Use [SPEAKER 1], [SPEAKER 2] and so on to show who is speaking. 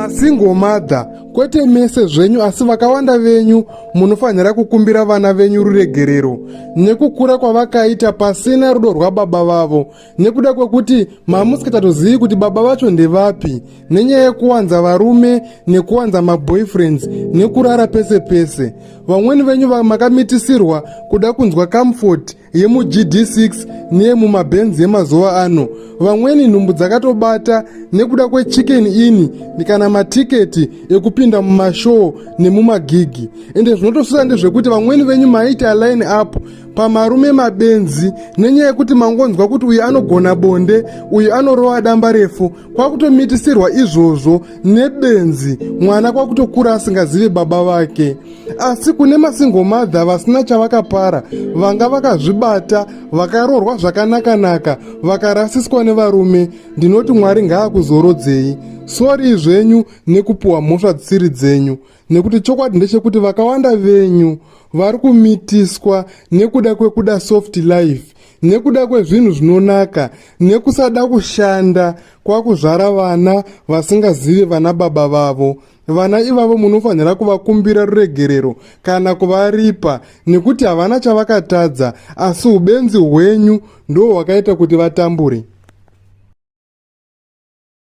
[SPEAKER 1] Masingle mother, kwete mese zvenyu asi vakawanda venyu munofanira kukumbira vana venyu ruregerero nekukura kwavakaita pasina rudo rwababa vavo, nekuda kwekuti mamusikatozii kuti baba vacho ndevapi, nenyaya yekuwanza varume nekuwanza maboyfriends nekurara pese pese. Vamweni venyu makamitisirwa kuda kunzwa comfort yemugD6 neyemumabenzi yemazuva ano. Vamweni nhumbu dzakatobata nekuda kwechicken in kana matiketi ekupinda mumashow nemumagigi. Ende zvinotosvisa ndezvekuti vamweni venyu maita line up pamarume mabenzi nenyaya yekuti mangonzwa kuti uyu anogona bonde, uyu anorova damba refu, kwakutomitisirwa izvozvo nebenzi, mwana kwakutokura asingazivi baba vake. Asi kune masingle mother vasina chavakapara, vanga vakazvibata, vakaroorwa zvakanaka-naka, vakarasiswa nevarume, ndinoti Mwari ngaakuzorodzei. Sori zvenyu nekupuwa mhosva dzisiri dzenyu, nekuti chokwadi ndechekuti vakawanda venyu vari kumitiswa nekuda kwekuda soft life, nekuda kwezvinhu zvinonaka, nekusada kushanda kwakuzvara vana vasingazivi vana baba vavo. Vana ivavo munofanira kuvakumbira ruregerero kana kuvaripa, nekuti havana chavakatadza, asi ubenzi hwenyu ndo hwakaita kuti vatambure.